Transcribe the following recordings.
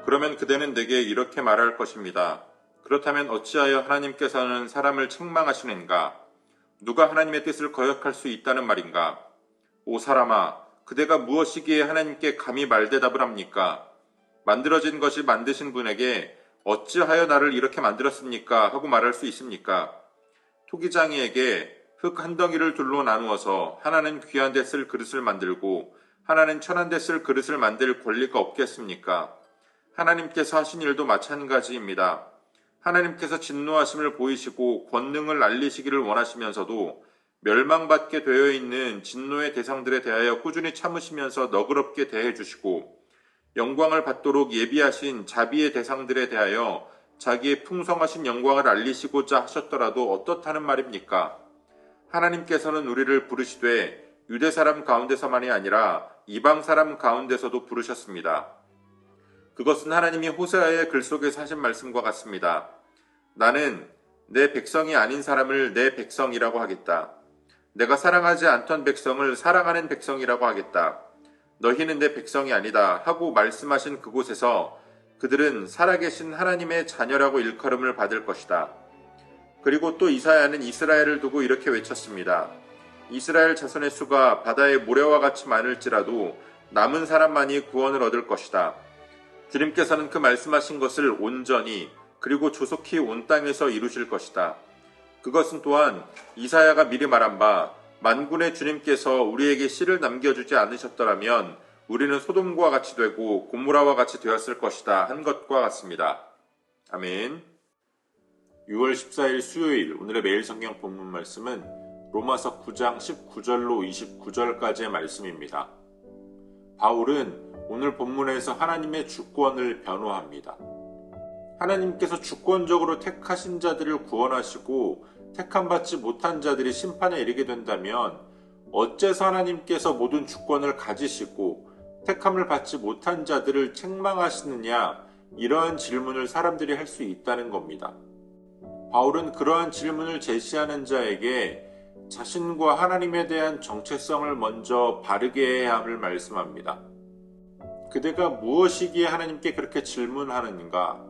그러면 그대는 내게 이렇게 말할 것입니다. 그렇다면 어찌하여 하나님께서는 사람을 책망하시는가? 누가 하나님의 뜻을 거역할 수 있다는 말인가? 오 사람아, 그대가 무엇이기에 하나님께 감히 말대답을 합니까? 만들어진 것이 만드신 분에게 어찌하여 나를 이렇게 만들었습니까? 하고 말할 수 있습니까? 토기장이에게 흙 한 덩이를 둘로 나누어서 하나는 귀한 데 쓸 그릇을 만들고 하나는 천한 데 쓸 그릇을 만들 권리가 없겠습니까? 하나님께서 하신 일도 마찬가지입니다. 하나님께서 진노하심을 보이시고 권능을 알리시기를 원하시면서도 멸망받게 되어 있는 진노의 대상들에 대하여 꾸준히 참으시면서 너그럽게 대해주시고 영광을 받도록 예비하신 자비의 대상들에 대하여 자기의 풍성하신 영광을 알리시고자 하셨더라도 어떻다는 말입니까? 하나님께서는 우리를 부르시되 유대 사람 가운데서만이 아니라 이방 사람 가운데서도 부르셨습니다. 그것은 하나님이 호세아의 글 속에서 하신 말씀과 같습니다. 나는 내 백성이 아닌 사람을 내 백성이라고 하겠다. 내가 사랑하지 않던 백성을 사랑하는 백성이라고 하겠다. 너희는 내 백성이 아니다 하고 말씀하신 그곳에서 그들은 살아계신 하나님의 자녀라고 일컬음을 받을 것이다. 그리고 또 이사야는 이스라엘을 두고 이렇게 외쳤습니다. 이스라엘 자손의 수가 바다의 모래와 같이 많을지라도 남은 사람만이 구원을 얻을 것이다. 주님께서는 그 말씀하신 것을 온전히 그리고 조속히 온 땅에서 이루실 것이다. 그것은 또한 이사야가 미리 말한 바 만군의 주님께서 우리에게 씨를 남겨주지 않으셨더라면 우리는 소돔과 같이 되고 고모라와 같이 되었을 것이다 한 것과 같습니다. 아멘. 6월 14일 수요일 오늘의 매일 성경 본문 말씀은 로마서 9장 19절로 29절까지의 말씀입니다. 바울은 오늘 본문에서 하나님의 주권을 변호합니다. 하나님께서 주권적으로 택하신 자들을 구원하시고 택함받지 못한 자들이 심판에 이르게 된다면 어째서 하나님께서 모든 주권을 가지시고 택함을 받지 못한 자들을 책망하시느냐, 이러한 질문을 사람들이 할 수 있다는 겁니다. 바울은 그러한 질문을 제시하는 자에게 자신과 하나님에 대한 정체성을 먼저 바르게 해야 함을 말씀합니다. 그대가 무엇이기에 하나님께 그렇게 질문하는가?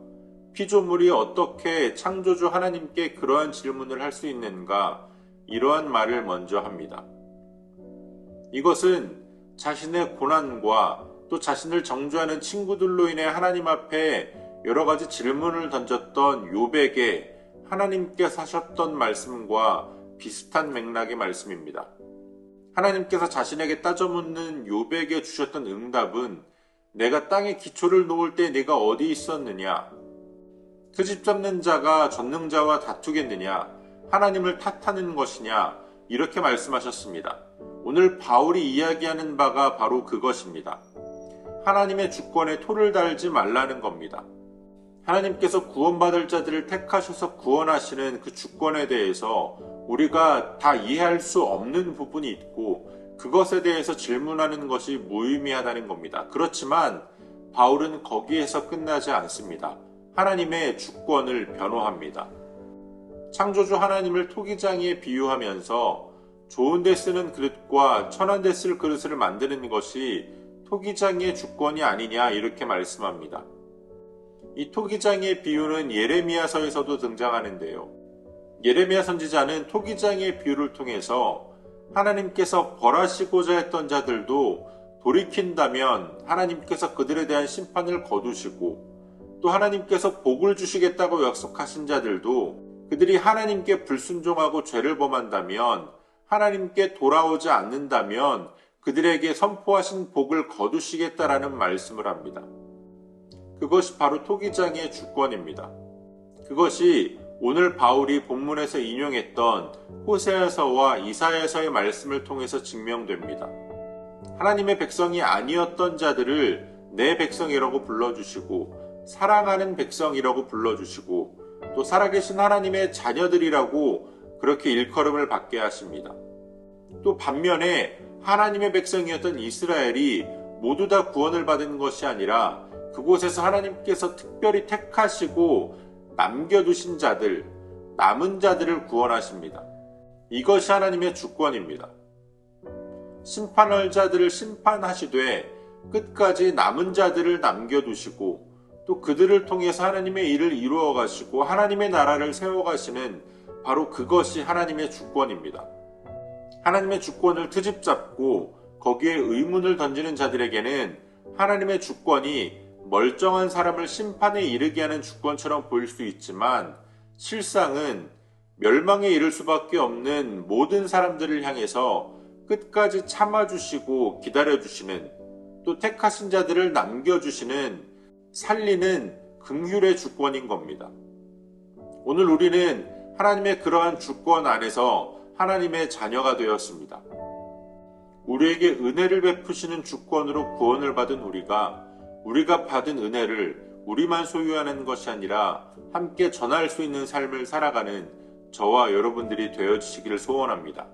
피조물이 어떻게 창조주 하나님께 그러한 질문을 할 수 있는가? 이러한 말을 먼저 합니다. 이것은 자신의 고난과 또 자신을 정죄하는 친구들로 인해 하나님 앞에 여러 가지 질문을 던졌던 욥에게 하나님께서 하셨던 말씀과 비슷한 맥락의 말씀입니다. 하나님께서 자신에게 따져묻는 욥에게 주셨던 응답은 내가 땅에 기초를 놓을 때 네가 어디 있었느냐? 트집 잡는 자가 전능자와 다투겠느냐? 하나님을 탓하는 것이냐? 이렇게 말씀하셨습니다. 오늘 바울이 이야기하는 바가 바로 그것입니다. 하나님의 주권에 토를 달지 말라는 겁니다. 하나님께서 구원받을 자들을 택하셔서 구원하시는 그 주권에 대해서 우리가 다 이해할 수 없는 부분이 있고 그것에 대해서 질문하는 것이 무의미하다는 겁니다. 그렇지만 바울은 거기에서 끝나지 않습니다. 하나님의 주권을 변호합니다. 창조주 하나님을 토기장이에 비유하면서 좋은 데 쓰는 그릇과 천한 데 쓸 그릇을 만드는 것이 토기장이의 주권이 아니냐 이렇게 말씀합니다. 이 토기장이의 비유는 예레미야서에서도 등장하는데요. 예레미야 선지자는 토기장이의 비유를 통해서 하나님께서 벌하시고자 했던 자들도 돌이킨다면 하나님께서 그들에 대한 심판을 거두시고 또 하나님께서 복을 주시겠다고 약속하신 자들도 그들이 하나님께 불순종하고 죄를 범한다면 하나님께 돌아오지 않는다면 그들에게 선포하신 복을 거두시겠다라는 말씀을 합니다. 그것이 바로 토기장이의 주권입니다. 그것이 오늘 바울이 본문에서 인용했던 호세아서와 이사야서의 말씀을 통해서 증명됩니다. 하나님의 백성이 아니었던 자들을 내 백성이라고 불러주시고 사랑하는 백성이라고 불러주시고 또 살아계신 하나님의 자녀들이라고 그렇게 일컬음을 받게 하십니다. 또 반면에 하나님의 백성이었던 이스라엘이 모두 다 구원을 받은 것이 아니라 그곳에서 하나님께서 특별히 택하시고 남겨두신 자들, 남은 자들을 구원하십니다. 이것이 하나님의 주권입니다. 심판할 자들을 심판하시되 끝까지 남은 자들을 남겨두시고 또 그들을 통해서 하나님의 일을 이루어 가시고 하나님의 나라를 세워 가시는 바로 그것이 하나님의 주권입니다. 하나님의 주권을 트집 잡고 거기에 의문을 던지는 자들에게는 하나님의 주권이 멀쩡한 사람을 심판에 이르게 하는 주권처럼 보일 수 있지만 실상은 멸망에 이를 수밖에 없는 모든 사람들을 향해서 끝까지 참아주시고 기다려주시는, 또 택하신 자들을 남겨주시는 살리는 긍휼의 주권인 겁니다. 오늘 우리는 하나님의 그러한 주권 안에서 하나님의 자녀가 되었습니다. 우리에게 은혜를 베푸시는 주권으로 구원을 받은 우리가 받은 은혜를 우리만 소유하는 것이 아니라 함께 전할 수 있는 삶을 살아가는 저와 여러분들이 되어주시기를 소원합니다.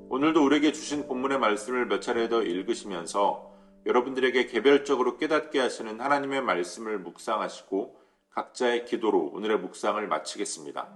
오늘도 우리에게 주신 본문의 말씀을 몇 차례 더 읽으시면서 여러분들에게 개별적으로 깨닫게 하시는 하나님의 말씀을 묵상하시고 각자의 기도로 오늘의 묵상을 마치겠습니다.